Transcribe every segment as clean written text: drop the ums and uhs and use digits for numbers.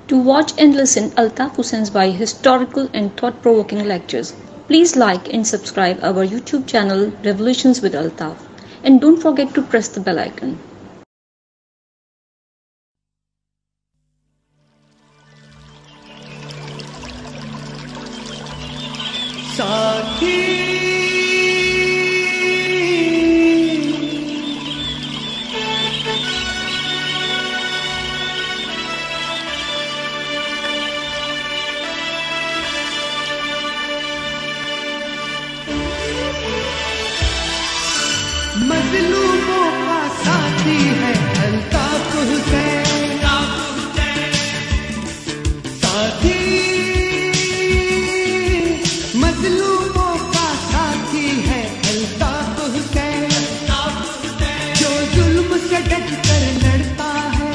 To watch and listen Altaf Hussein's by historical and thought-provoking lectures, please like and subscribe our YouTube channel Revolutions with Altaf, and don't forget to press the bell icon. مظلوموں کا ساتھی ہے الطاف حسین، ساتھی مظلوموں کا ساتھی ہے الطاف حسین، جو ظلم سے ڈٹ کر لڑتا ہے،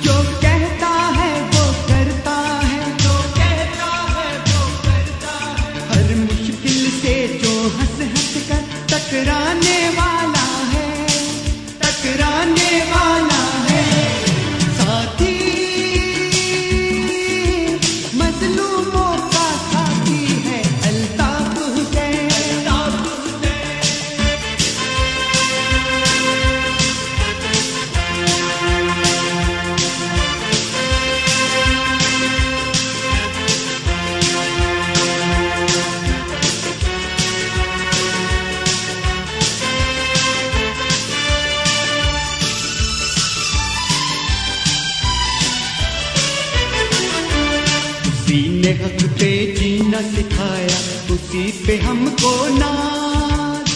جو کہتا ہے وہ کرتا ہے، ہر مشکل سے جو ہنس ہنس کر ٹکرانے والا ہے، ٹکرانے والا ہے، ساتھی مظلوموں کا ساتھی ہے الطاف حسین۔ اسی نے حق پہ جینا سکھایا، اسی پہ ہم کو ناز،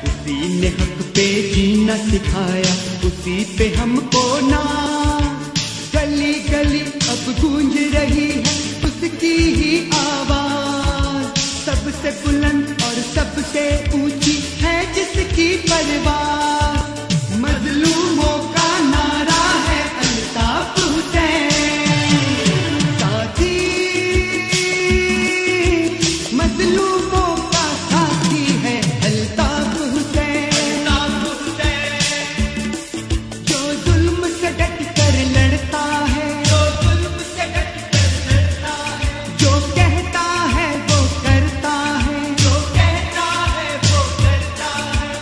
اسی نے حق پہ جینا سکھایا، اسی پہ ہم کو ناز، گلی گلی اب گونج رہی ہے اس کی ہی آواز، سب سے بلند اور سب سے اونچی ہے جس کی پرواز، مظلوموں کا نعرہ ہے الطاف حسین، ساتھی مظلوموں کا ساتھی ہے الطاف حسین، جو ظلم سے ڈٹ کر لڑتا ہے، جو کہتا ہے وہ کرتا ہے،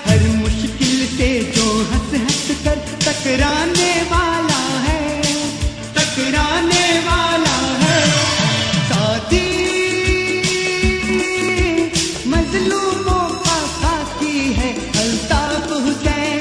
ہر مشکل سے جو ہنس ہنس کر ٹکرانے والا ہے، ٹکرانے والا ہے، ساتھی مظلوموں کا ساتھی ہے الطاف حسین۔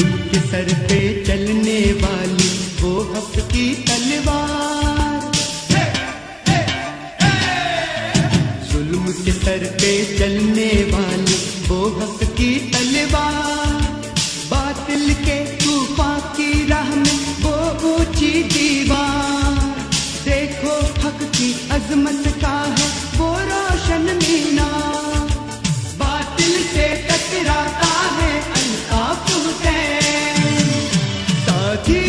ظلم کے سر پہ چلنے والی وہ حق کی تلوار، ظلم کے سر پہ چلنے والی وہ حق کی تلوار، باطل کے طوفان کی راہ میں وہ اونچی دیوار، دیکھو حق کی عظمت کا ہے وہ روشن مینار، باطل سے ٹکراتا ہے الطاف حسین، ساتھی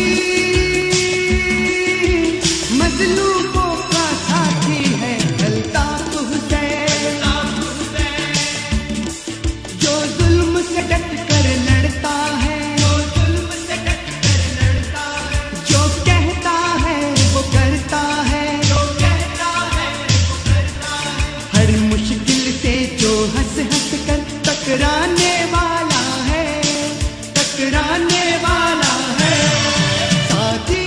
مظلوموں کا ساتھی ہے الطاف حسین، جو ظلم سے ڈٹ کر لڑتا ہے، جو کہتا ہے وہ کرتا ہے، ہر مشکل سے جو ہنس ہنس کر ٹکرانے والا ہے، ٹکرانے والا ہے، ساتھی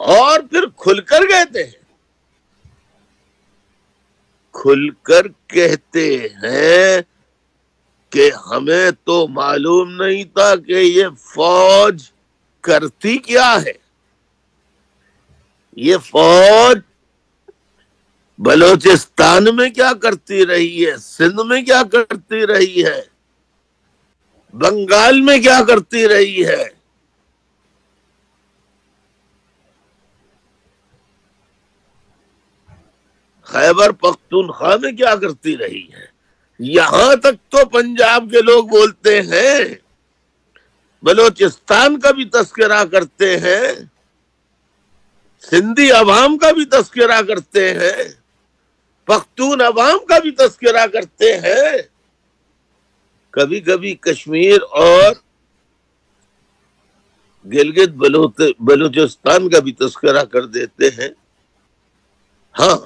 اور پھر کھل کر کہتے ہیں، کھل کر کہتے ہیں کہ ہمیں تو معلوم نہیں تھا کہ یہ فوج کرتی کیا ہے، یہ فوج بلوچستان میں کیا کرتی رہی ہے، سندھ میں کیا کرتی رہی ہے، بنگال میں کیا کرتی رہی ہے، خیبر پختونخوا میں کیا کرتی رہی ہے۔ یہاں تک تو پنجاب کے لوگ بولتے ہیں، بلوچستان کا بھی تذکرہ کرتے ہیں، سندھی عوام کا بھی تذکرہ کرتے ہیں، پختون عوام کا بھی تذکرہ کرتے ہیں، کبھی کبھی کشمیر اور گلگت بلوچستان کا بھی تذکرہ کر دیتے ہیں، ہاں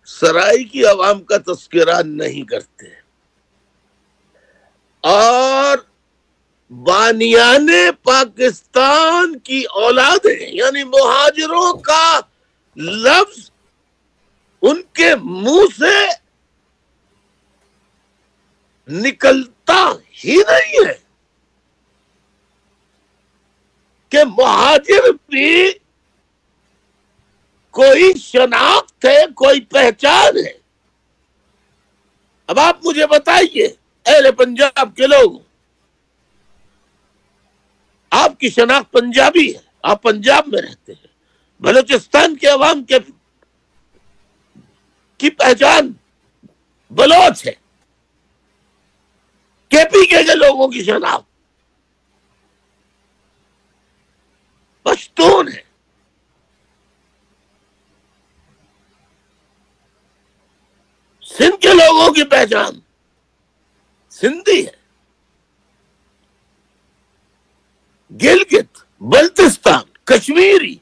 سرائی کی عوام کا تذکرہ نہیں کرتے۔ اور بانیان پاکستان کی اولادیں یعنی مہاجروں کا لفظ ان کے منہ سے نکلتا ہی نہیں ہے کہ مہاجر بھی کوئی شناخت ہے، کوئی پہچان ہے۔ اب آپ مجھے بتائیے اہل پنجاب کے لوگ، آپ کی شناخت پنجابی ہے، آپ پنجاب میں رہتے ہیں، بلوچستان کے عوام کی پہچان بلوچ ہے، کے پی کے لوگوں کی شناخت پشتون ہے، سندھ کے لوگوں کی پہچان سندھی ہے، گلگت بلتستان کشمیری،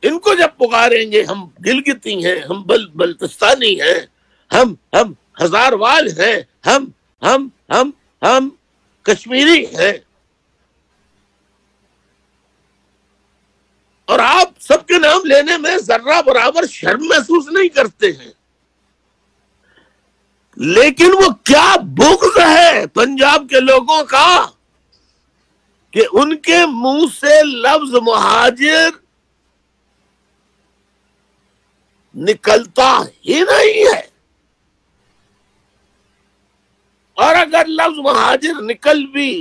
ان کو جب پکاریں گے ہم گلگتی ہیں، ہم بلتستانی ہیں، ہم ہزار وال ہیں، ہم کشمیری ہیں، اور آپ سب کے نام لینے میں ذرہ برابر شرم محسوس نہیں کرتے ہیں۔ لیکن وہ کیا بغض ہے پنجاب کے لوگوں کا کہ ان کے منہ سے لفظ مہاجر نکلتا ہی نہیں ہے، اور اگر لفظ مہاجر نکل بھی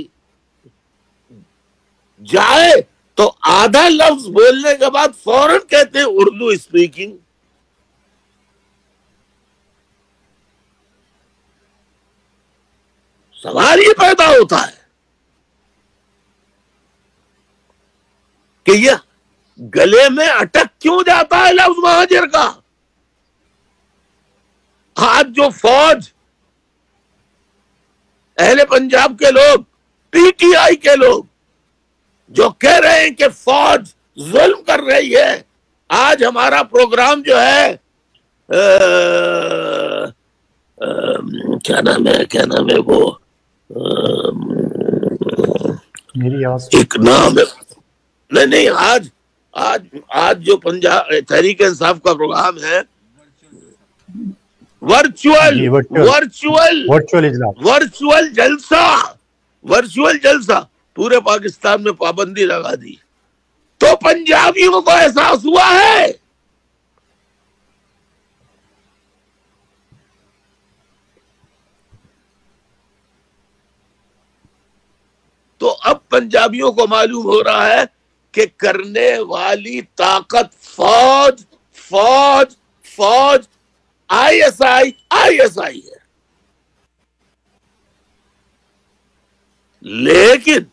جائے تو آدھا لفظ بولنے کے بعد فوراً کہتے ہیں اردو اسپیکنگ۔ سوال یہ پیدا ہوتا ہے کہ یہ گلے میں اٹک کیوں جاتا ہے لفظ مہاجر کا؟ آج جو فوج اہل پنجاب کے لوگ، پی ٹی آئی کے لوگ جو کہہ رہے ہیں کہ فوج ظلم کر رہی ہے، آج ہمارا پروگرام جو ہے کیا نام ہے وہ میری آواز ایک نام ہے، نہیں آج جو پنجاب تحریک انصاف کا پروگرام ہے، ورچوئل جلسہ پورے پاکستان میں پابندی لگا دی، تو پنجابیوں کو احساس ہوا ہے تو اب پنجابیوں کو معلوم ہو رہا ہے کہ کرنے والی طاقت فوج آئی ایس آئی ہے، لیکن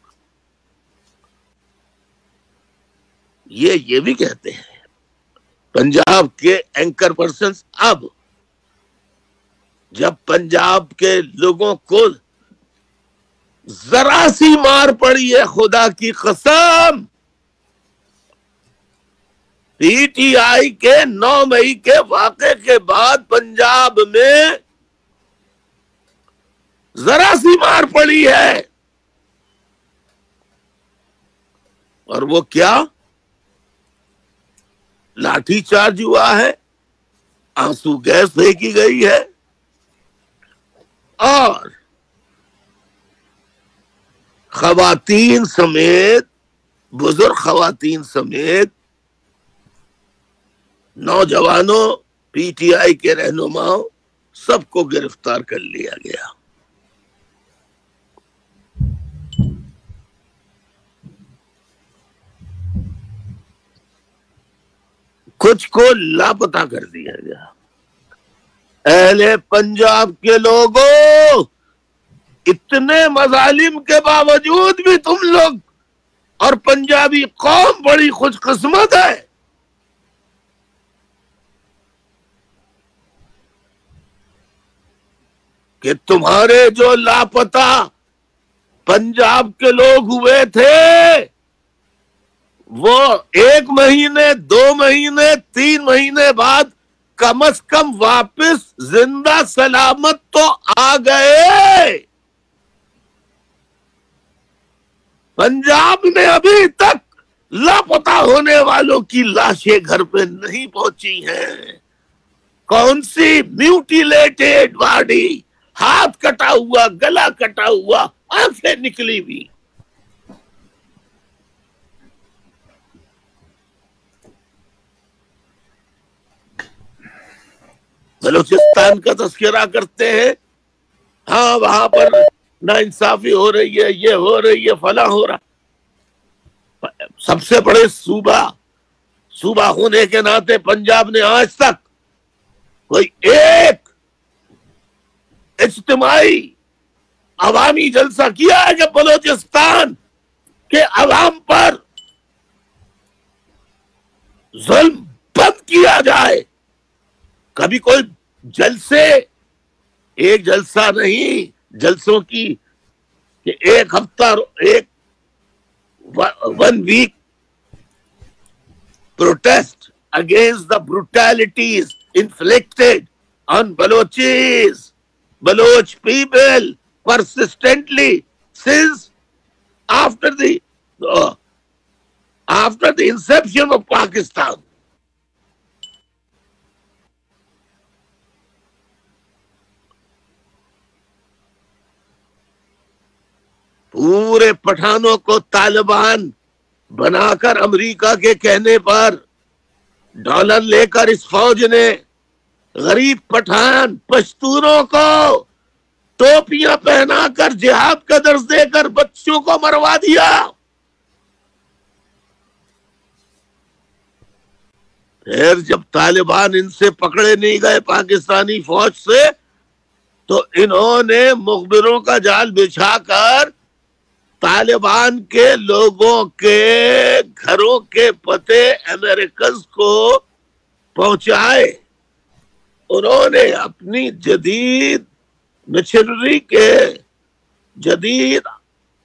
یہ بھی کہتے ہیں پنجاب کے اینکر پرسنز، اب جب پنجاب کے لوگوں کو ذرا سی مار پڑی ہے، خدا کی قسم، پی ٹی آئی کے 9 مئی کے واقعے کے بعد پنجاب میں ذرا سی مار پڑی ہے، اور وہ کیا؟ لاٹھی چارج ہوا ہے, آنسو گیس پھینکی گئی ہے, اور خواتین سمیت, بزرگ خواتین سمیت نوجوانوں, پی ٹی آئی کے رہنماؤں, سب کو گرفتار کر لیا گیا. کچھ کو لاپتہ کر دیا گیا. اہل پنجاب کے لوگوں, اتنے مظالم کے باوجود بھی تم لوگ اور پنجابی قوم بڑی خوش قسمت ہے کہ تمہارے جو لاپتہ پنجاب کے لوگ ہوئے تھے وہ 1 مہینے, 2 مہینے, 3 مہینے بعد کم از کم واپس زندہ سلامت تو آ گئے. پنجاب میں ابھی تک لاپتہ ہونے والوں کی لاشیں گھر پہ نہیں پہنچی ہیں. کون سی میوٹیلیٹڈ باڈی, ہاتھ کٹا ہوا, گلا کٹا ہوا, آنکھیں نکلی ہوئی. بلوچستان کا تذکرہ کرتے ہیں, ہاں وہاں پر ناانصافی ہو رہی ہے, یہ ہو رہی ہے, فلاں ہو رہا. سب سے بڑے صوبہ ہونے کے ناطے پنجاب نے آج تک کوئی ایک اجتماعی عوامی جلسہ کیا ہے کہ بلوچستان کے عوام پر ظلم بند کیا جائے. کبھی کوئی جلسے, ایک جلسہ نہیں, جلسوں کی کہ ایک ہفتہ, ایک 1 week protest against the brutalities inflicted on Baloch people persistently since after the inception of Pakistan. پورے پٹھانوں کو طالبان بنا کر امریکہ کے کہنے پر ڈالر لے کر اس فوج نے غریب پٹھان پشتونوں کو ٹوپیاں پہنا کر جہاد کا درس دے کر بچوں کو مروا دیا. پھر جب طالبان ان سے پکڑے نہیں گئے پاکستانی فوج سے, تو انہوں نے مخبروں کا جال بچھا کر طالبان کے لوگوں کے گھروں کے پتے امریکنز کو پہنچائے. انہوں نے اپنی جدید مشنری کے جدید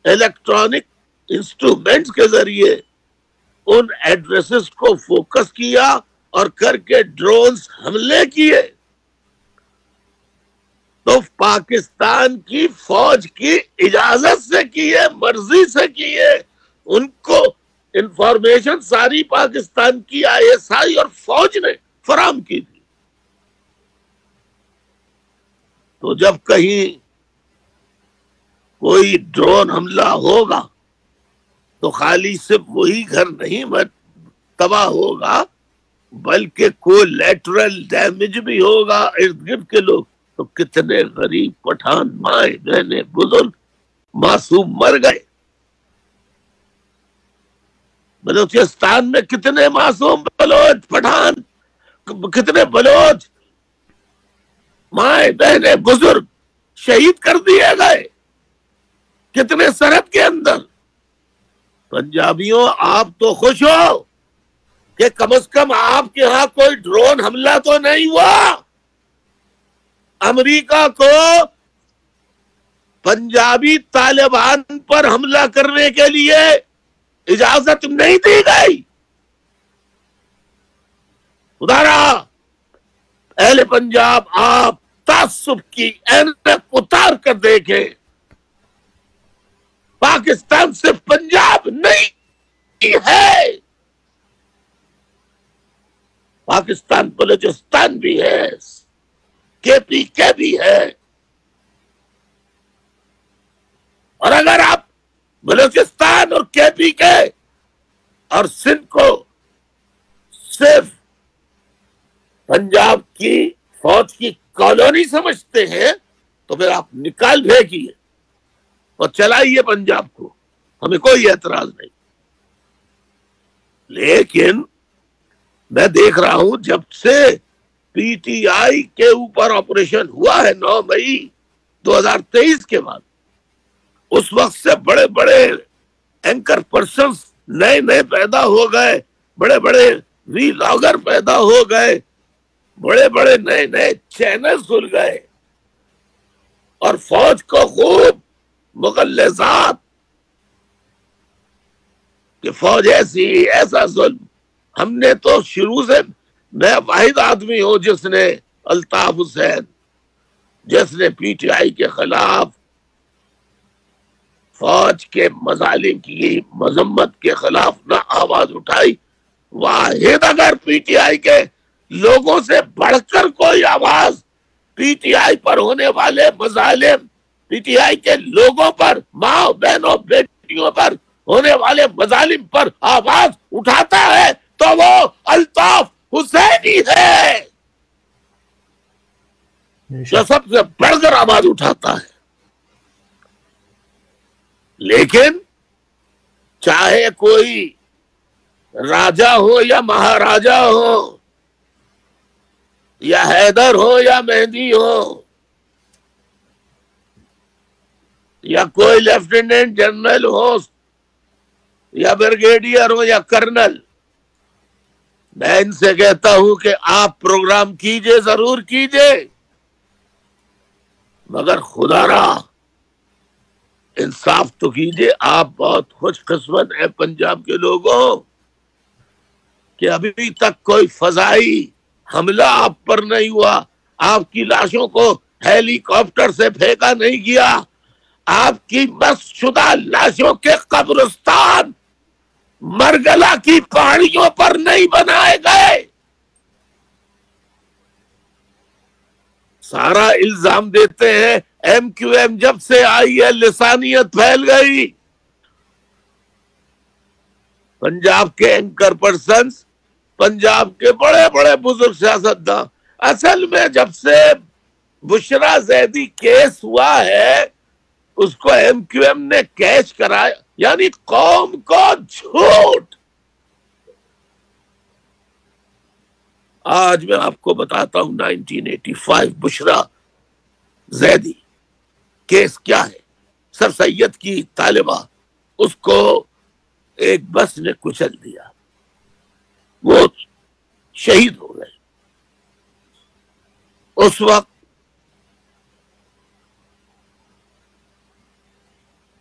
الیکٹرانک انسٹرومنٹس کے ذریعے ان ایڈریسز کو فوکس کیا اور کر کے ڈرونز حملے کیے. تو پاکستان کی فوج کی اجازت سے کیے, مرضی سے کیے. ان کو انفارمیشن ساری پاکستان کی ISI اور فوج نے فراہم کی تھی. تو جب کہیں کوئی ڈرون حملہ ہوگا تو خالی صرف وہی گھر نہیں تباہ ہوگا, بلکہ کولیٹرل ڈیمیج بھی ہوگا. ارد گرد کے لوگ, تو کتنے غریب پٹھان, مائیں بہنیں, بزرگ, معصوم مر گئے. بلوچستان میں کتنے معصوم بلوچ پٹھان, کتنے بلوچ مائیں بہنیں, بزرگ شہید کر دیے گئے, کتنے سرحد کے اندر. پنجابیوں, آپ تو خوش ہو کہ کم از کم آپ کے ہاں کوئی ڈرون حملہ تو نہیں ہوا. امریکہ کو پنجابی طالبان پر حملہ کرنے کے لیے اجازت نہیں دی گئی. خدارا اہل پنجاب, آپ تعصب کی اینک اتار کر دیکھیں. پاکستان سے پنجاب نہیں ہے, پاکستان بلوچستان بھی ہے, KPK بھی ہے. اور اگر آپ بلوچستان اور KPK اور سندھ کو صرف پنجاب کی فوج کی کالونی سمجھتے ہیں تو پھر آپ نکال پھینکیے اور چلائیے پنجاب کو, ہمیں کوئی اعتراض نہیں. لیکن میں دیکھ رہا ہوں جب سے PTI کے اوپر آپریشن ہوا ہے 9 مئی 2023 کے بعد, اس وقت سے بڑے بڑے اینکر پرسنز نئے پیدا ہو گئے, بڑے بڑے ویلاگر پیدا ہو گئے, بڑے بڑے نئے چینل کھل گئے, اور فوج کو خوب مغلظات کہ فوج ایسا ظلم. ہم نے تو شروع سے, میں واحد آدمی ہوں جس نے الطاف حسین, جس نے PTI کے خلاف فوج کے مظالم کی مذمت کے خلاف نہ آواز اٹھائی. واحد اگر PTI کے لوگوں سے بڑھ کر کوئی آواز PTI پر ہونے والے مظالم, PTI کے لوگوں پر, ماں بہنوں بیٹیوں پر ہونے والے مظالم پر آواز اٹھاتا ہے تو وہ الطاف حسین ہی ہے جو سب سے بڑھ کر آواز اٹھاتا ہے. لیکن چاہے کوئی راجا ہو یا مہاراجا ہو, یا حیدر ہو یا مہدی ہو, یا کوئی لیفٹیننٹ جنرل ہو یا بریگیڈیئر ہو یا کرنل, میں ان سے کہتا ہوں کہ آپ پروگرام کیجئے, ضرور کیجئے, مگر خدا را انصاف تو کیجئے. آپ بہت خوش قسمت ہیں پنجاب کے لوگوں کہ ابھی تک کوئی فضائی حملہ آپ پر نہیں ہوا, آپ کی لاشوں کو ہیلی کاپٹر سے پھینکا نہیں گیا, آپ کی مسخ شدہ لاشوں کے قبرستان مرگلا کی پہاڑیوں پر نہیں بنائے گئے. سارا الزام دیتے ہیں MQM جب سے آئی ہے لسانیت پھیل گئی. پنجاب کے اینکر پرسنز, پنجاب کے بڑے بڑے بزرگ سیاستدان, اصل میں جب سے بشرا زیدی کیس ہوا ہے اس کو MQM نے کیچ کرایا, یعنی قوم کو جھوٹ. آج میں آپ کو بتاتا ہوں 1985 بشرا زیدی کیس کیا ہے. سر سید کی طالبہ, اس کو ایک بس نے کچل دیا, وہ شہید ہو گئے. اس وقت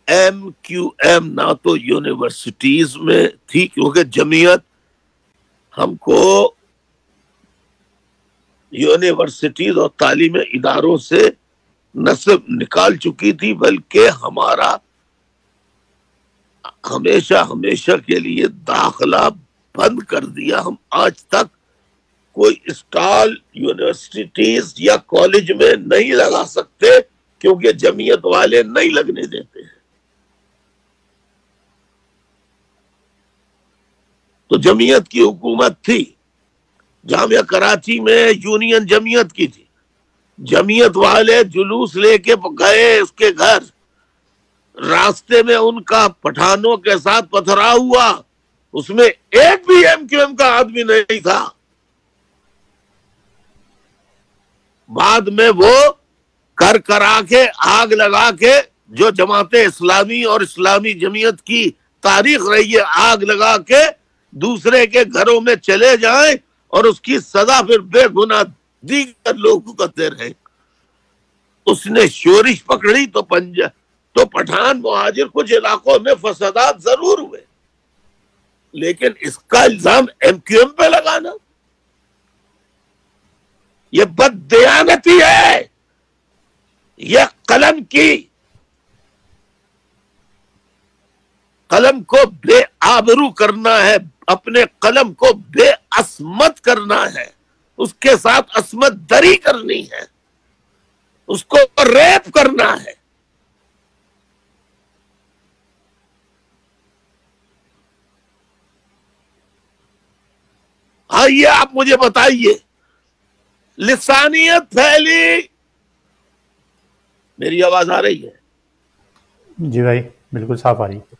MQM نہ تو یونیورسٹیز میں تھی, کیونکہ جمعیت ہم کو یونیورسٹیز اور تعلیمی اداروں سے نہ صرف نکال چکی تھی بلکہ ہمارا ہمیشہ کے لیے داخلہ بند کر دیا. ہم آج تک کوئی اسٹال یونیورسٹیز یا کالج میں نہیں لگا سکتے کیونکہ جمعیت والے نہیں لگنے دیتے ہیں. تو جمعیت کی حکومت تھی, جامعہ کراچی میں یونین جمعیت کی تھی, جمعیت والے جلوس لے کے گئے اس کے گھر, راستے میں ان کا پٹھانوں کے ساتھ پتھراؤ ہوا, اس میں ایک بھی MQM کا آدمی نہیں تھا. بعد میں وہ کرا کے آگ لگا کے, جو جماعت اسلامی اور اسلامی جمعیت کی تاریخ رہی ہے, آگ لگا کے دوسرے کے گھروں میں چلے جائیں اور اس کی سزا پھر بے گناہ دیگر لوگ بھگتتے رہے. اس نے شورش پکڑی تو پٹھان مہاجر کچھ علاقوں میں فسادات ضرور ہوئے, لیکن اس کا الزام MQM پہ لگانا یہ بددیانتی ہے, یہ قلم کو بے آبرو کرنا ہے, اپنے قلم کو بے عصمت کرنا ہے، اس کے ساتھ عصمت دری کرنی ہے، اس کو ریپ کرنا ہے۔ آئیے آپ مجھے بتائیے، لسانیت پھیلی، میری آواز آ رہی ہے؟ جی بھائی بالکل صاف آ رہی ہے۔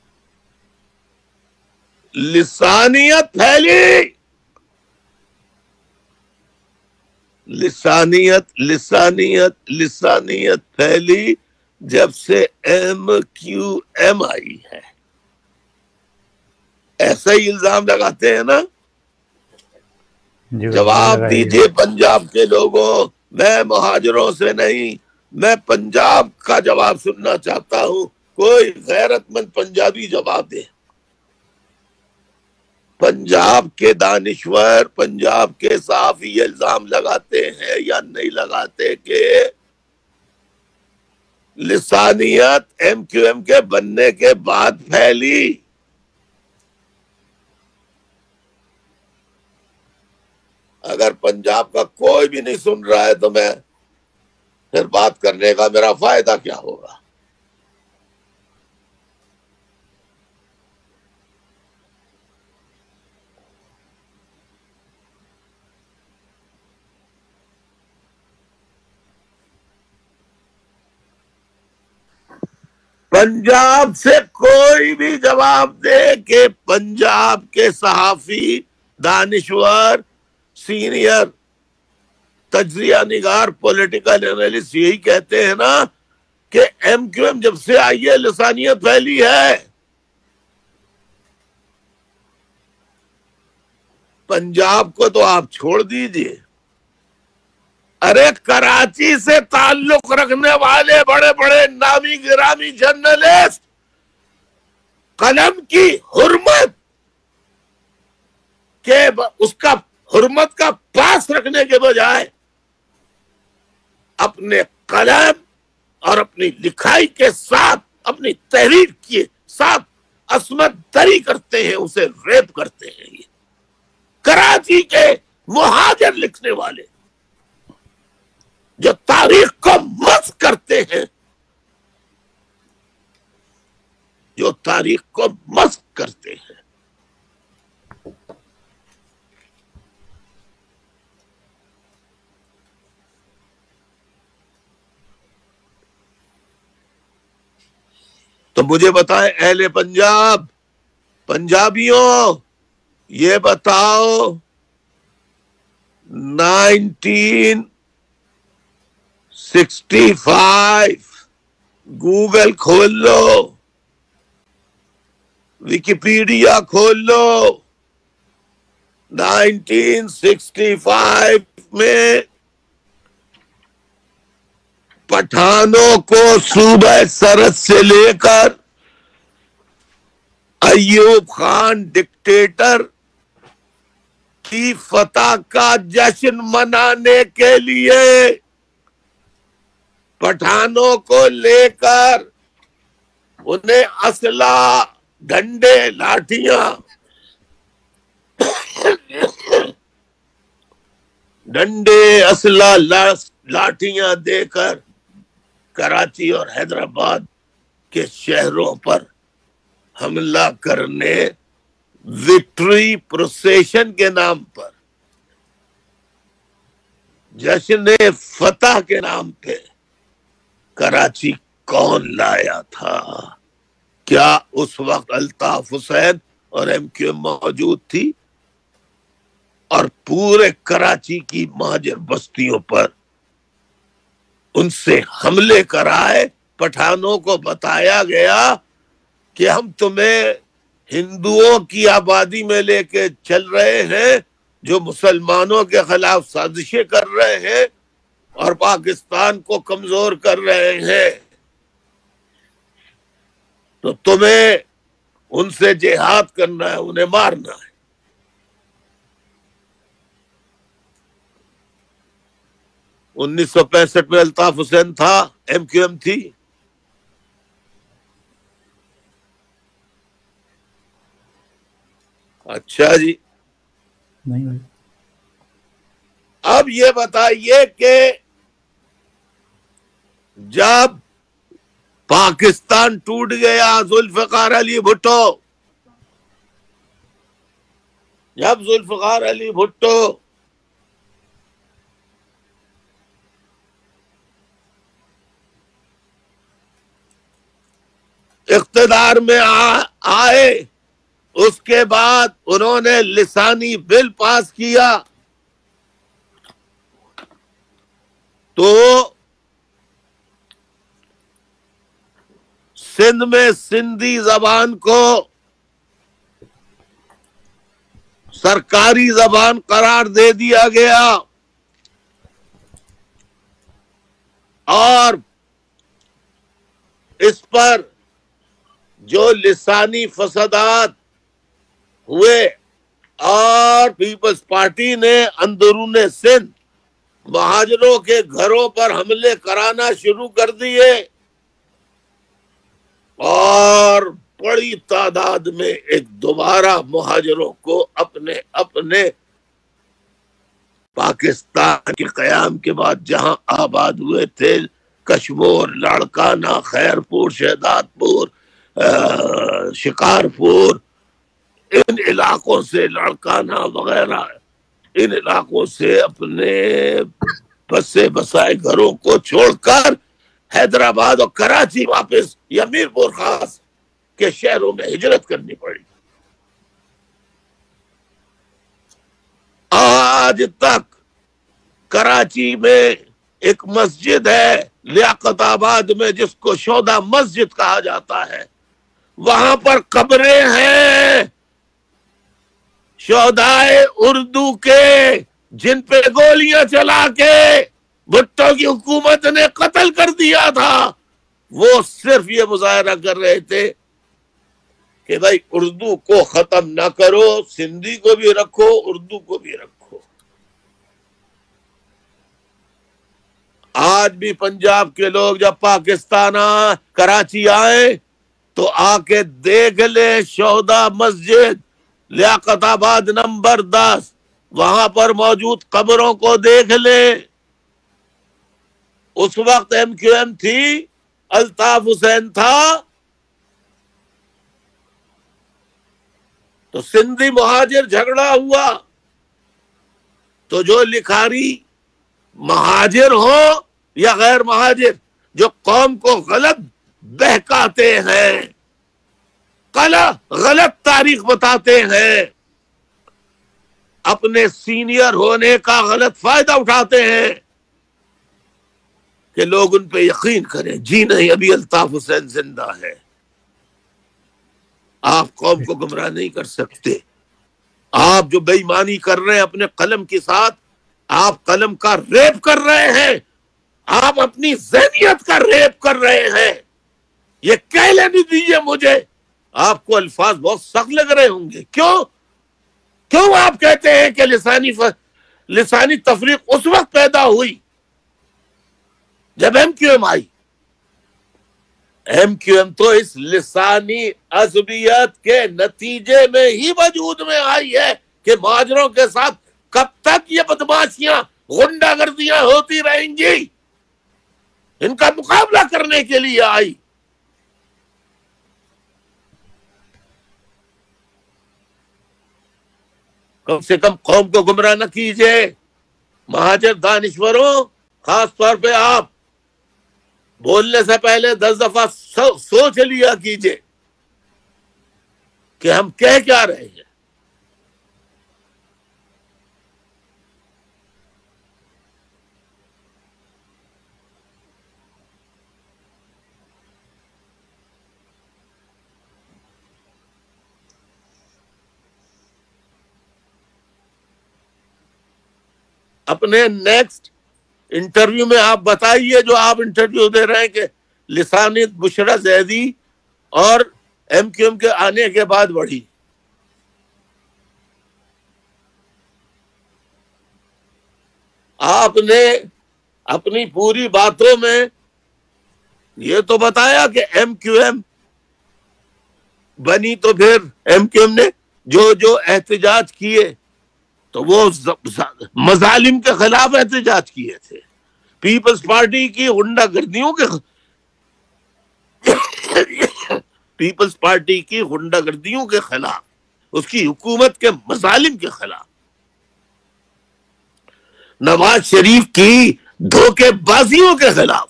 لسانیت پھیلی، لسانیت پھیلی جب سے MQM آئی ہے۔ ایسا ہی الزام لگاتے ہیں نا؟ جی بھائی جواب دیجئے پنجاب کے لوگوں، میں مہاجروں سے نہیں، میں پنجاب کا جواب سننا چاہتا ہوں۔ کوئی غیرت مند پنجابی جواب دے۔ پنجاب کے دانشور، پنجاب کے صحافی یہ الزام لگاتے ہیں یا نہیں لگاتے کہ لسانیت MQM کے بننے کے بعد پھیلی؟ اگر پنجاب کا کوئی بھی نہیں سن رہا ہے تو میں پھر بات کرنے کا میرا فائدہ کیا ہوگا؟ پنجاب سے کوئی بھی جواب دے کہ پنجاب کے صحافی، دانشور، سینئر تجزیہ نگار، پولیٹیکل انالیسٹ یہی کہتے ہیں نا کہ MQM جب سے آئی ہے لسانیت پھیلی ہے۔ پنجاب کو تو آپ چھوڑ دیجئے، ارے کراچی سے تعلق رکھنے والے بڑے بڑے نامی گرامی جرنلسٹ قلم کی حرمت کے اس کا حرمت کا پاس رکھنے کے بجائے اپنے قلم اور اپنی لکھائی کے ساتھ، اپنی تحریر کے ساتھ عصمت دری کرتے ہیں، اسے ریپ کرتے ہیں۔ یہ کراچی کے مہاجر لکھنے والے جو تاریخ کو مسخ کرتے ہیں، جو تاریخ کو مسخ کرتے ہیں۔ تو مجھے بتائیں اہل پنجاب، پنجابیوں، یہ بتاؤ 1965 گوگل کھول لو، ویکیپیڈیا کھول لو، 1965 میں پٹھانوں کو صوبہ سرحد سے لے کر ایوب خان ڈکٹیٹر کی فتح کا جشن منانے کے لیے پٹھانوں کو لے کر انہیں اسلحہ، ڈنڈے، لاٹھیاں اسلحہ لاٹھیاں دے کر کراچی اور حیدرآباد کے شہروں پر حملہ کرنے، وکٹری پروسیشن کے نام پر، جشن فتح کے نام پہ کراچی کون لایا تھا؟ کیا اس وقت الطاف حسین اور MQM موجود تھی؟ اور پورے کراچی کی مہاجر بستیوں پر ان سے حملے کرائے، پٹھانوں کو بتایا گیا کہ ہم تمہیں ہندوؤں کی آبادی میں لے کے چل رہے ہیں جو مسلمانوں کے خلاف سازشیں کر رہے ہیں اور پاکستان کو کمزور کر رہے ہیں، تو تمہیں ان سے جہاد کرنا ہے، انہیں مارنا ہے۔ 1965 میں الطاف حسین تھا، MQM تھی۔ اچھا جی، نہیں بھائی، اب یہ بتائیے کہ جب پاکستان ٹوٹ گیا ذوالفقار علی بھٹو، جب ذوالفقار علی بھٹو اقتدار میں آئے، اس کے بعد انہوں نے لسانی بل پاس کیا تو سندھ میں سندھی زبان کو سرکاری زبان قرار دے دیا گیا، اور اس پر جو لسانی فسادات ہوئے اور پیپلز پارٹی نے اندرون سندھ مہاجروں کے گھروں پر حملے کرانا شروع کر دیے، اور بڑی تعداد میں ایک دوبارہ مہاجروں کو اپنے پاکستان کے قیام کے بعد جہاں آباد ہوئے تھے، کشمور، لاڑکانہ، خیرپور، شہداد پور، شکارپور، ان علاقوں سے، لاڑکانہ وغیرہ، ان علاقوں سے اپنے بسے بسائے گھروں کو چھوڑ کر حیدرآباد اور کراچی واپس یا میرپور خاص کے شہروں میں ہجرت کرنی پڑی۔ آج تک کراچی میں ایک مسجد ہے لیاقت آباد میں جس کو شودا مسجد کہا جاتا ہے، وہاں پر قبریں ہیں شہدائے اردو کے جن پہ گولیاں چلا کے بھٹو کی حکومت نے قتل کر دیا تھا۔ وہ صرف یہ مظاہرہ کر رہے تھے کہ بھائی اردو کو ختم نہ کرو، سندھی کو بھی رکھو، اردو کو بھی رکھو۔ آج بھی پنجاب کے لوگ جب پاکستان کراچی آئے تو آ کے دیکھ لے شہدا مسجد لیاقت آباد نمبر 10، وہاں پر موجود قبروں کو دیکھ لے۔ اس وقت ایم کیو ایم تھی، الطاف حسین تھا، تو سندھی مہاجر جھگڑا ہوا تو جو لکھاری مہاجر ہو یا غیر مہاجر جو قوم کو غلط بہکاتے ہیں، غلط تاریخ بتاتے ہیں، اپنے سینئر ہونے کا غلط فائدہ اٹھاتے ہیں کہ لوگ ان پہ یقین کریں۔ جی نہیں، ابھی الطاف حسین زندہ ہے، آپ قوم کو گمراہ نہیں کر سکتے۔ آپ جو بے ایمانی کر رہے ہیں اپنے قلم کے ساتھ، آپ قلم کا ریپ کر رہے ہیں، آپ اپنی ذہنیت کا ریپ کر رہے ہیں۔ یہ کہہ لینے دیجیے مجھے، آپ کو الفاظ بہت سخت لگ رہے ہوں گے، کیوں آپ کہتے ہیں کہ لسانی تفریق اس وقت پیدا ہوئی جب ایم کیو ایم آئی؟ ایم کیو ایم تو اس لسانی عصبیت کے نتیجے میں ہی وجود میں آئی ہے کہ مہاجروں کے ساتھ کب تک یہ بدماشیاں، غنڈہ گردیاں ہوتی رہیں گی، ان کا مقابلہ کرنے کے لیے آئی۔ کم سے کم قوم کو گمراہ نہ کیجئے۔ مہاجر دانشوروں، خاص طور پہ آپ بولنے سے پہلے 10 دفعہ سوچ لیا کیجئے کہ ہم کہہ کیا رہے ہیں۔ اپنے نیکسٹ انٹرویو میں آپ بتائیے، جو آپ انٹرویو دے رہے ہیں کہ لسانیت بشرا زیدی اور ایم کیو ایم کے آنے کے بعد بڑھی۔ آپ نے اپنی پوری باتوں میں یہ تو بتایا کہ ایم کیو ایم بنی تو پھر ایم کیو ایم نے جو احتجاج کیے تو وہ مظالم کے خلاف احتجاج کیے تھے. پیپلز پارٹی کی غنڈہ گردیوں کے پیپلز پارٹی کی غنڈہ گردیوں کے خلاف، اس کی حکومت کے مظالم کے خلاف، نواز شریف کی دھوکے بازیوں کے خلاف.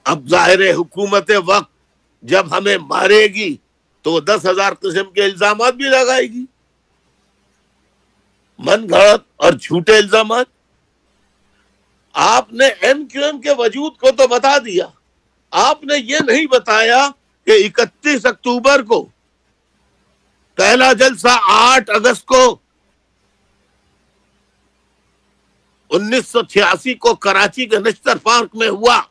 اب ظاہر ہے حکومت وقت جب ہمیں مارے گی تو 10,000 قسم کے الزامات بھی لگائے گی، من گھڑت اور جھوٹے الزامات. آپ نے ایم کیو ایم کے وجود کو تو بتا دیا، آپ نے یہ نہیں بتایا کہ 31 اکتوبر کو پہلا جلسہ 8 اگست کو 1986 کو کراچی کے نشتر پارک میں ہوا،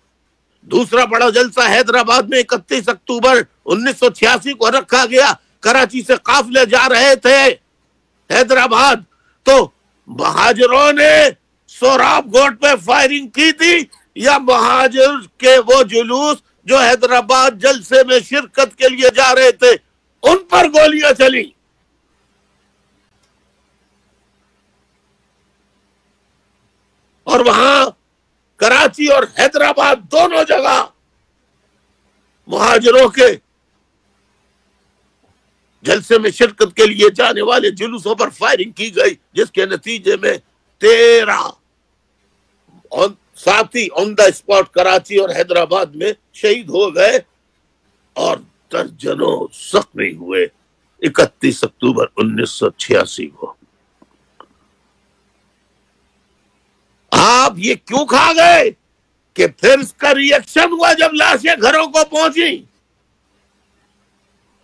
دوسرا بڑا جلسہ حیدرآباد میں 31 اکتوبر 1986 کو رکھا گیا. کراچی سے قافلے جا رہے تھے حیدرآباد تو مہاجروں نے سوراب گوٹ پہ فائرنگ کی تھی، یا مہاجر کے وہ جلوس جو حیدرآباد جلسے میں شرکت کے لیے جا رہے تھے ان پر گولیاں چلی. اور وہاں کراچی اور حیدرآباد دونوں جگہ مہاجروں کے جلسے میں شرکت کے لیے جانے والے جلوسوں پر فائرنگ کی گئی، جس کے نتیجے میں 13 ساتھی آن دا اسپاٹ کراچی اور حیدرآباد میں شہید ہو گئے اور درجنوں زخمی ہوئے 31 اکتوبر 1986 کو. آپ یہ کیوں کھا گئے کہ پھر اس کا ری ایکشن ہوا جب لاشیں گھروں کو پہنچی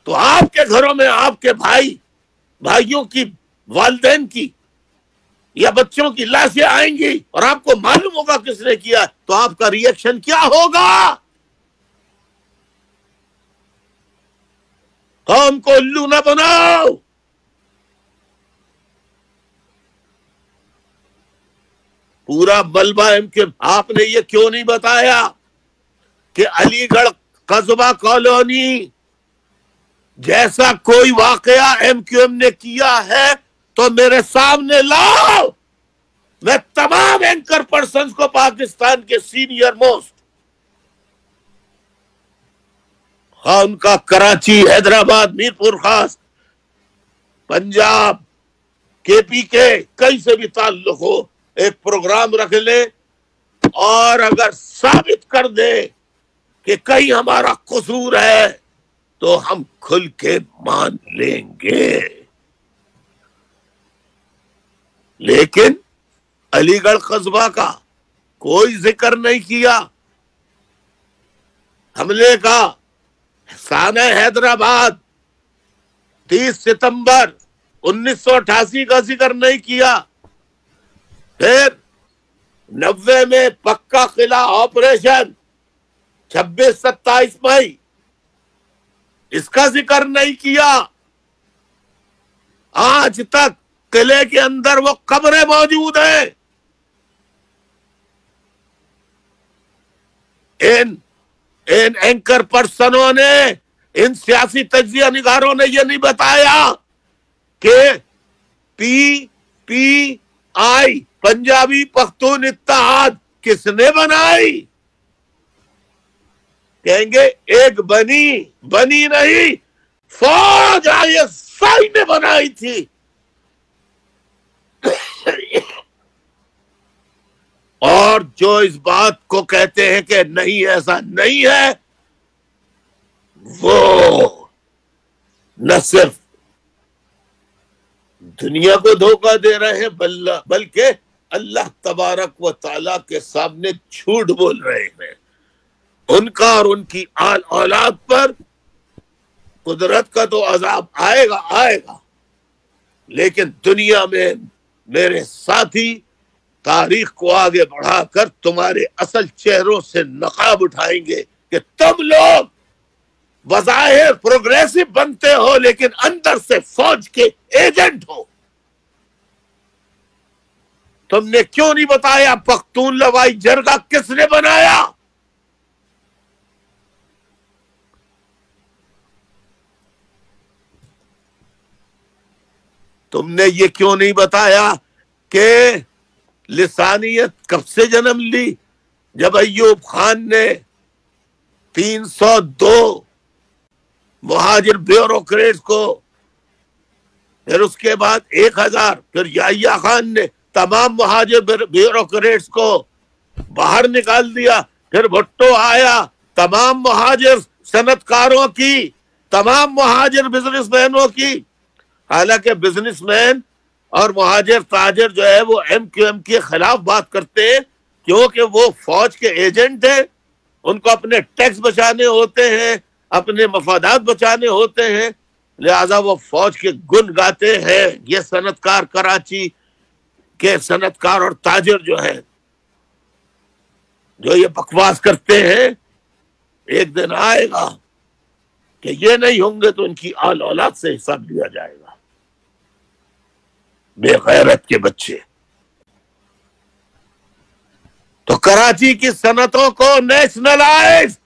تو آپ کے گھروں میں آپ کے بھائیوں کی، والدین کی یا بچوں کی لاشیں آئیں گی اور آپ کو معلوم ہوگا کس نے کیا، تو آپ کا ری ایکشن کیا ہوگا؟ قوم کو الو نہ بناؤ. پورا ملبہ کہ آپ نے یہ کیوں نہیں بتایا کہ علی گڑھ قصبہ کالونی جیسا کوئی واقعہ ایم کیو ایم نے کیا ہے تو میرے سامنے لاؤ. میں تمام اینکر پرسنز کو پاکستان کے سینئر موسٹ، ہاں ان کا کراچی، حیدرآباد، میرپور خاص، پنجاب، کے پی کے کہیں سے بھی تعلق ہو، ایک پروگرام رکھ لے اور اگر ثابت کر دے کہ کہیں ہمارا قصور ہے تو ہم کھل کے مان لیں گے. لیکن علی گڑھ قصبہ کا کوئی ذکر نہیں کیا، حملے کا، سانہ حیدرآباد 30 ستمبر 1988 کا ذکر نہیں کیا، پھر 90 میں پکا قلعہ آپریشن 26-27 مئی اس کا ذکر نہیں کیا. آج تک قلعے کے اندر وہ قبریں موجود ہیں. ان اینکر پرسنوں نے، ان سیاسی تجزیہ نگاروں نے یہ نہیں بتایا کہ پی آئی پنجابی پختون اتحاد کس نے بنائی. کہیں گے ایک بنی نہیں، فوج ISI نے بنائی تھی. اور جو اس بات کو کہتے ہیں کہ نہیں ایسا نہیں ہے، وہ نہ صرف دنیا کو دھوکہ دے رہے ہیں بلکہ اللہ تبارک و تعالیٰ کے سامنے جھوٹ بول رہے ہیں. ان کا اور ان کی آل اولاد پر قدرت کا تو عذاب آئے گا، لیکن دنیا میں میرے ساتھی تاریخ کو آگے بڑھا کر تمہارے اصل چہروں سے نقاب اٹھائیں گے کہ تم لوگ بظاہر پروگریسو بنتے ہو لیکن اندر سے فوج کے ایجنٹ ہو. تم نے کیوں نہیں بتایا پختون لوائی جرگہ کس نے بنایا؟ تم نے یہ کیوں نہیں بتایا کہ لسانیت کب سے جنم لی؟ جب ایوب خان نے 302 مہاجر بیوروکریٹس کو، پھر اس کے بعد 1000، پھر یحییٰ خان نے تمام مہاجر بیوروکریٹس کو باہر نکال دیا، پھر بھٹو آیا تمام مہاجر صنعت کاروں کی، تمام مہاجر بزنس مینوں کی. حالانکہ بزنس مین اور مہاجر تاجر جو ہے وہ ایم کیو ایم کے خلاف بات کرتے ہیں، کیونکہ وہ فوج کے ایجنٹ ہیں، ان کو اپنے ٹیکس بچانے ہوتے ہیں، اپنے مفادات بچانے ہوتے ہیں، لہذا وہ فوج کے گن گاتے ہیں. یہ صنعت کار، کراچی کے صنعت کار اور تاجر جو ہے، جو یہ بکواس کرتے ہیں، ایک دن آئے گا کہ یہ نہیں ہوں گے تو ان کی آل اولاد سے حساب لیا جائے گا. بے غیرت کے بچے. تو کراچی کی صنعتوں کو نیشنلائز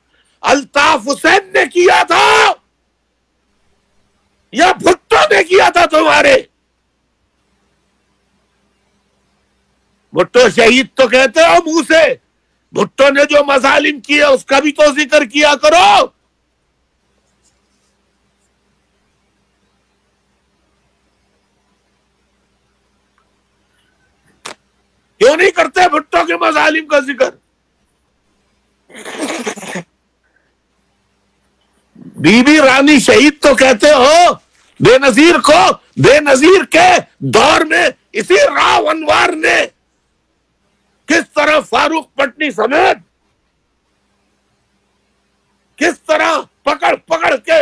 الطاف حسین نے کیا تھا یا بھٹو نے کیا تھا تمہارے؟ بھٹو شہید تو کہتے ہو منہ سے، بھٹو نے جو مظالم کیے اس کا بھی تو ذکر کیا کرو. کیوں نہیں کرتے بھٹو کے مظالم کا ذکر؟ بی بی رانی شہید تو کہتے ہو بے نظیر کو. بے نظیر کے دور میں اسی راو انوار نے کس طرح فاروق پٹنی سمیت کس طرح پکڑ پکڑ کے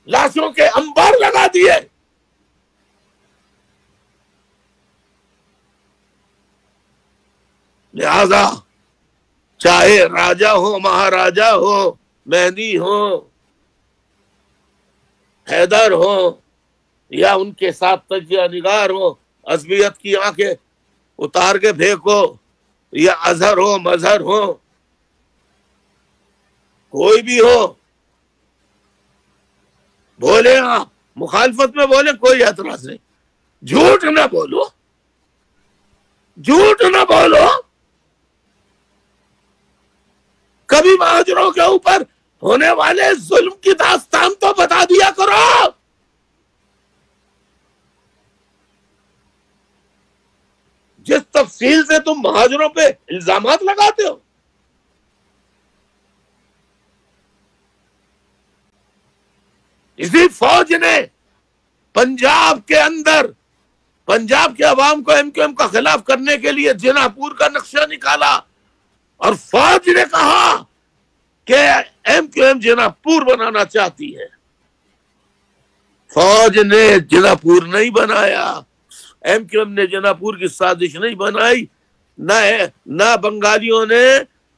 لاشوں کے انبار لگا دیے. لہذا چاہے راجہ ہو، مہاراجہ ہو، مہدی ہو، حیدر ہو، یا ان کے ساتھ تجزیہ نگار ہو، عصبیت کی آنکھیں اتار کے پھینکو، یا اظہر ہو، مظہر ہو، کوئی بھی ہو، بولے آپ مخالفت میں بولے، کوئی اعتراض نہیں. جھوٹ نہ بولو، جھوٹ نہ بولو. کبھی مہاجروں کے اوپر ہونے والے ظلم کی داستان تو بتا دیا کرو. جس تفصیل سے تم مہاجروں پہ الزامات لگاتے ہو. اسی فوج نے پنجاب کے اندر پنجاب کے عوام کو ایم کیو ایم کا خلاف کرنے کے لیے جناح پور کا نقشہ نکالا، اور فوج نے کہا کہ ایم کیو ایم جناح پور بنانا چاہتی ہے. فوج نے جناح پور نہیں بنایا، ایم کیو ایم نے جناح پور کی سازش نہیں بنائی، نہ بنگالیوں نے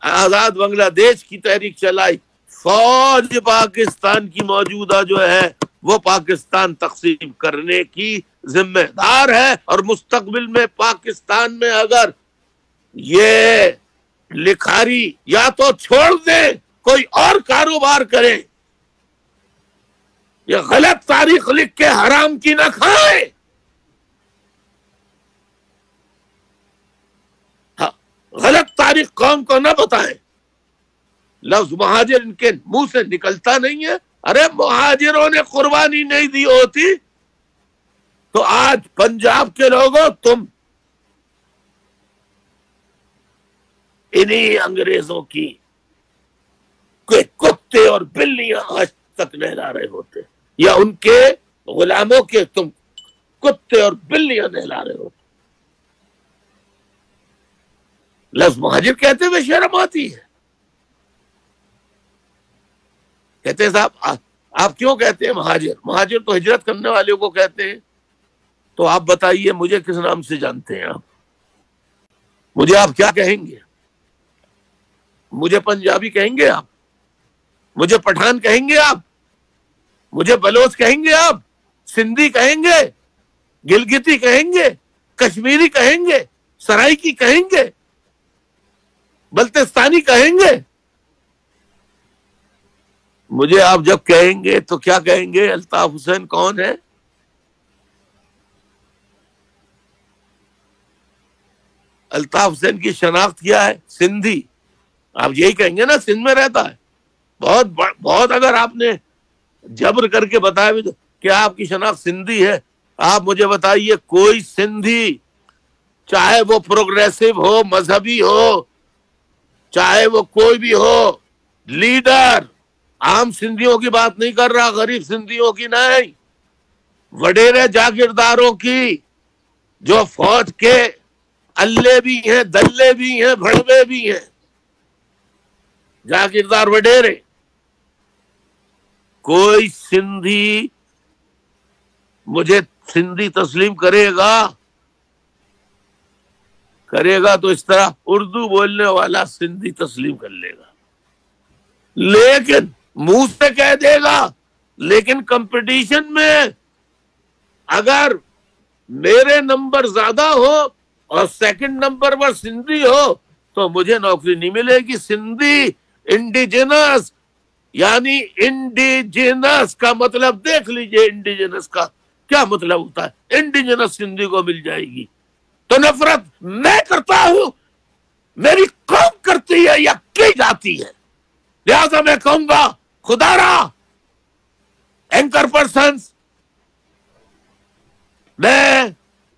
آزاد بنگلہ دیش کی تحریک چلائی. فوج پاکستان کی موجودہ جو ہے وہ پاکستان تقسیم کرنے کی ذمہ دار ہے، اور مستقبل میں پاکستان میں اگر یہ لکھاری یا تو چھوڑ دیں، کوئی اور کاروبار کریں، یہ غلط تاریخ لکھ کے حرام کی نہ کھائیں. غلط تاریخ قوم کو نہ بتائیں. لفظ مہاجر ان کے منہ سے نکلتا نہیں ہے. ارے مہاجروں نے قربانی نہیں دی ہوتی تو آج پنجاب کے لوگوں تم انہی انگریزوں کی کتے اور بلیاں آج تک نہلا رہے ہوتے، یا ان کے غلاموں کے تم کتے اور بلیاں نہلا رہے ہوتے. لفظ مہاجر کہتے ہوئے شرم آتی ہے. کہتے ہیں صاحب آپ کیوں کہتے ہیں مہاجر؟ مہاجر تو ہجرت کرنے والوں کو کہتے ہیں. تو آپ بتائیے مجھے کس نام سے جانتے ہیں آپ؟ مجھے آپ کیا کہیں گے؟ مجھے پنجابی کہیں گے آپ؟ مجھے پٹھان کہیں گے آپ؟ مجھے بلوچ کہیں گے آپ؟ سندھی کہیں گے؟ گلگتی کہیں گے؟ کشمیری کہیں گے, سرائکی کہیں گے, بلتستانی کہیں گے. مجھے آپ جب کہیں گے تو کیا کہیں گے؟ الطاف حسین کون ہے؟ الطاف حسین کی شناخت کیا ہے؟ سندھی. آپ یہی کہیں گے نا, سندھ میں رہتا ہے. بہت اگر آپ نے جبر کر کے بتایا بھی تو کیا آپ کی شناخت سندھی ہے؟ آپ مجھے بتائیے کوئی سندھی, چاہے وہ پروگریسو ہو, مذہبی ہو, چاہے وہ کوئی بھی ہو, لیڈر, عام سندھیوں کی بات نہیں کر رہا, غریب سندھیوں کی نہیں, وڈیرے جاگیرداروں کی, جو فوج کے اللہ بھی ہیں, دلے بھی ہیں, بھڑوے بھی ہیں, جاگیردار وڈیرے. کوئی سندھی مجھے سندھی تسلیم کرے گا تو اس طرح اردو بولنے والا سندھی تسلیم کر لے گا, لیکن منہ سے کہہ دے گا. لیکن کمپٹیشن میں اگر میرے نمبر زیادہ ہو اور سیکنڈ نمبر پر سندھی ہو تو مجھے نوکری نہیں ملے گی. سندھی انڈیجنس, یعنی انڈیجنس کا مطلب دیکھ لیجئے, انڈیجنس کا کیا مطلب ہوتا ہے. انڈیجنس سندھی کو مل جائے گی. تو نفرت میں کرتا ہوں, میری قوم کرتی ہے یا کی جاتی ہے. لہذا میں کہوں گا خدا را اینکر پرسنز, میں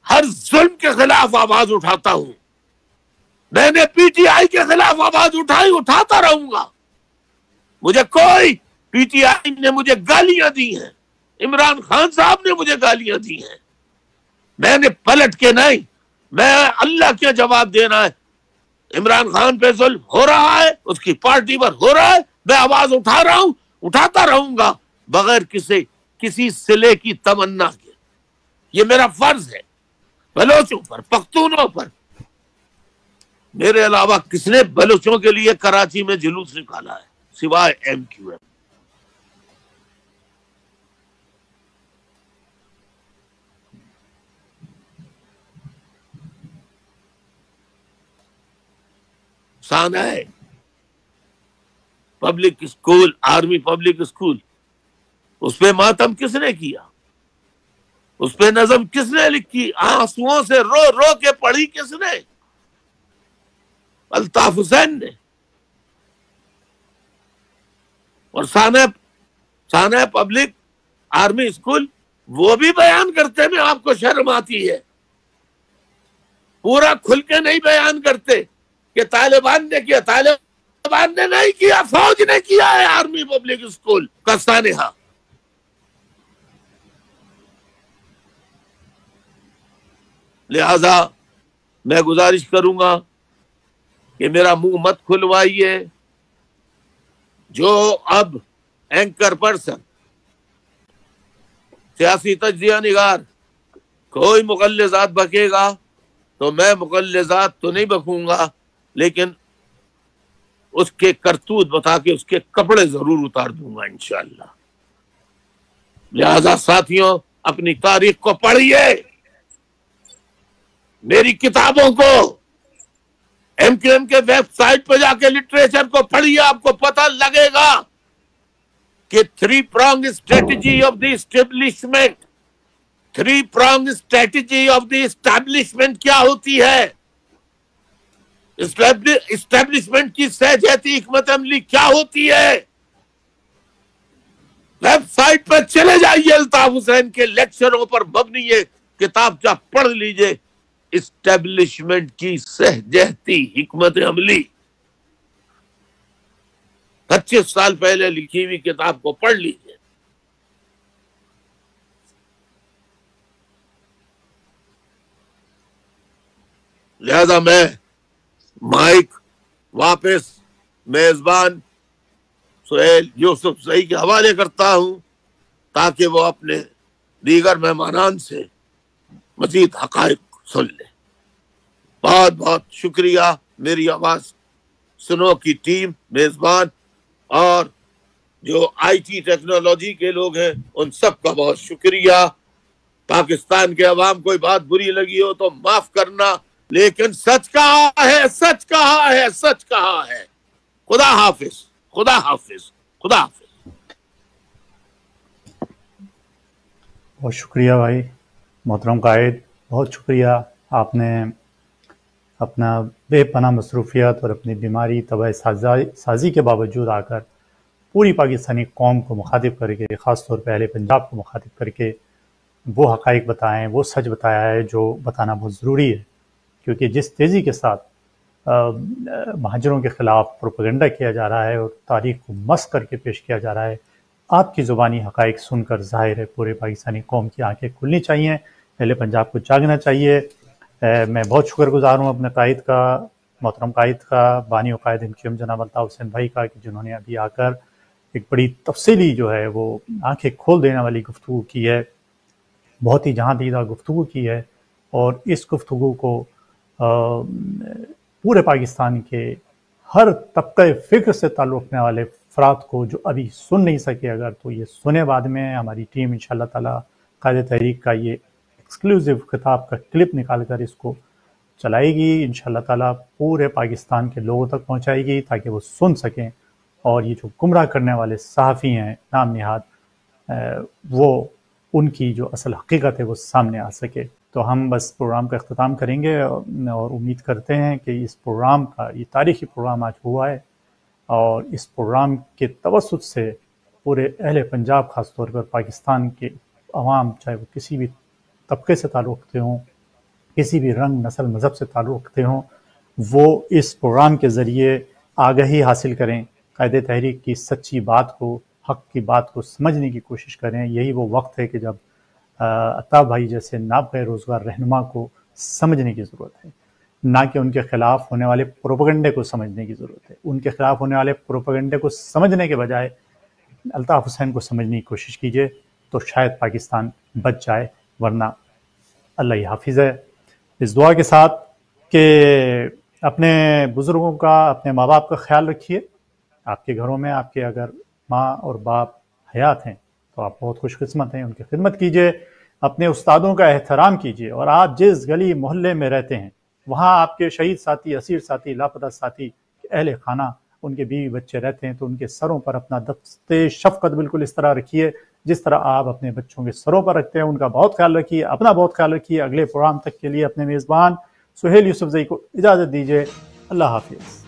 ہر ظلم کے خلاف آواز اٹھاتا ہوں. میں نے پی ٹی آئی کے خلاف آواز اٹھاتا رہوں گا. مجھے کوئی, پی ٹی آئی نے مجھے گالیاں دی ہیں, عمران خان صاحب نے مجھے گالیاں دی ہیں, میں نے پلٹ کے نہیں, میں اللہ کیا جواب دینا ہے. عمران خان پہ ظلم ہو رہا ہے, اس کی پارٹی پر ہو رہا ہے, میں آواز اٹھا رہا ہوں, اٹھاتا رہوں گا بغیر کسی صلے کی تمنا کے. یہ میرا فرض ہے. بلوچوں پر, پختونوں پر, میرے علاوہ کس نے بلوچوں کے لیے کراچی میں جلوس نکالا ہے سوائے ایم کیو ایم؟ سانحہ public school, army public school, اس پہ ماتم کس نے کیا؟ اس پہ نظم کس نے لکھی؟ آنسوؤں سے رو رو کے پڑھی کس نے؟ الطاف حسین نے. اور سانحہ پبلک آرمی اسکول وہ بھی بیان کرتے میں آپ کو شرم آتی ہے. پورا کھل کے نہیں بیان کرتے کہ طالبان نے کیا. طالبان نے نہیں کیا, فوج نے کیا ہے آرمی پبلک اسکول کا سانحہ. لہذا میں گزارش کروں گا کہ میرا منہ مت کھلوائیے. جو اب اینکر پرسن, سیاسی تجزیہ نگار کوئی مغلظات بکے گا تو میں مغلظات تو نہیں بکوں گا, لیکن اس کے کرتوت بتا کے اس کے کپڑے ضرور اتار دوں گا انشاءاللہ. لہذا ساتھیوں, اپنی تاریخ کو پڑھیے, میری کتابوں کو, ایم کیو ایم کے ویب سائٹ پہ جا کے لٹریچر کو پڑھیے. آپ کو پتہ لگے گا کہ 3 pronged strategy of the establishment, 3 pronged strategy of the establishment کیا ہوتی ہے, اسٹیبلشمنٹ کی سہجتی حکمت عملی کیا ہوتی ہے. ویب سائٹ پر چلے جائیے, الطاف حسین کے لیکچروں پر مبنی یہ کتاب جا پڑھ لیجئے. اسٹیبلشمنٹ کی سہجتی حکمت عملی 25 سال پہلے لکھی ہوئی کتاب کو پڑھ لیجئے. لہذا میں مائک واپس میزبان سہیل یوسف صحیح کے حوالے کرتا ہوں تاکہ وہ اپنے دیگر مہمانان سے مزید حقائق سن لیں. بہت بہت شکریہ. میری آواز سنو کی ٹیم, میزبان اور جو آئی ٹی ٹیکنالوجی کے لوگ ہیں, ان سب کا بہت شکریہ. پاکستان کے عوام کوئی بات بری لگی ہو تو معاف کرنا، لیکن سچ کہا ہے، سچ کہا ہے، سچ کہا ہے۔ خدا حافظ، خدا حافظ، خدا حافظ۔ بہت شکریہ بھائی محترم قائد، بہت شکریہ۔ آپ نے اپنا بے پناہ مصروفیت اور اپنی بیماری طبع سازی کے باوجود آ کر پوری پاکستانی قوم کو مخاطب کر کے، خاص طور پہ اہل پنجاب کو مخاطب کر کے وہ حقائق بتائیں، وہ سچ بتایا ہے جو بتانا بہت ضروری ہے، کیونکہ جس تیزی کے ساتھ مہاجروں کے خلاف پروپیگنڈا کیا جا رہا ہے اور تاریخ کو مس کر کے پیش کیا جا رہا ہے، آپ کی زبانی حقائق سن کر ظاہر ہے پورے پاکستانی قوم کی آنکھیں کھلنی چاہیے، اہل پنجاب کو جاگنا چاہیے۔ میں بہت شکر گزار ہوں اپنے قائد کا، محترم قائد کا، بانی و قائد MQM جناب الطاف حسین بھائی کا، کہ جنہوں نے ابھی آ کر ایک بڑی تفصیلی جو ہے وہ آنکھیں کھول دینے والی گفتگو کی ہے، بہت ہی جہاں دیدہ گفتگو کی ہے، اور اس گفتگو کو پورے پاکستان کے ہر طبقہ فکر سے تعلق رکھنے والے افراد کو جو ابھی سن نہیں سکے، اگر تو یہ سنے بعد میں ہماری ٹیم انشاءاللہ تعالی قائد تحریک کا یہ ایکسکلوزیو خطاب کا کلپ نکال کر اس کو چلائے گی، انشاءاللہ تعالی پورے پاکستان کے لوگوں تک پہنچائے گی تاکہ وہ سن سکیں، اور یہ جو گمراہ کرنے والے صحافی ہیں نام نہاد، وہ ان کی جو اصل حقیقت ہے وہ سامنے آ سکے۔ تو ہم بس پروگرام کا اختتام کریں گے، اور امید کرتے ہیں کہ اس پروگرام کا یہ تاریخی پروگرام آج ہوا ہے، اور اس پروگرام کے توسط سے پورے اہل پنجاب، خاص طور پر پاکستان کے عوام، چاہے وہ کسی بھی طبقے سے تعلق رکھتے ہوں، کسی بھی رنگ، نسل، مذہب سے تعلق رکھتے ہوں، وہ اس پروگرام کے ذریعے آگہی حاصل کریں، قائد تحریک کی سچی بات کو، حق کی بات کو سمجھنے کی کوشش کریں۔ یہی وہ وقت ہے کہ جب الطاف بھائی جیسے نابغہ روزگار رہنما کو سمجھنے کی ضرورت ہے، نہ کہ ان کے خلاف ہونے والے پروپیگنڈے کو سمجھنے کی ضرورت ہے۔ ان کے خلاف ہونے والے پروپیگنڈے کو سمجھنے کے بجائے الطاف حسین کو سمجھنے کی کوشش کیجیے، تو شاید پاکستان بچ جائے، ورنہ اللہ ہی حافظ ہے۔ اس دعا کے ساتھ کہ اپنے بزرگوں کا، اپنے ماں باپ کا خیال رکھیے۔ آپ کے گھروں میں آپ کے اگر ماں اور باپ حیات ہیں تو آپ بہت خوش قسمت ہیں، ان کی خدمت کیجیے، اپنے استادوں کا احترام کیجیے، اور آپ جس گلی محلے میں رہتے ہیں وہاں آپ کے شہید ساتھی، اسیر ساتھی، لاپتہ ساتھی، اہل خانہ، ان کے بیوی بچے رہتے ہیں، تو ان کے سروں پر اپنا دست شفقت بالکل اس طرح رکھیے جس طرح آپ اپنے بچوں کے سروں پر رکھتے ہیں۔ ان کا بہت خیال رکھیے، اپنا بہت خیال رکھیے۔ اگلے پروگرام تک کے لیے اپنے میزبان سہیل یوسف زئی کو اجازت دیجیے۔ اللہ حافظ۔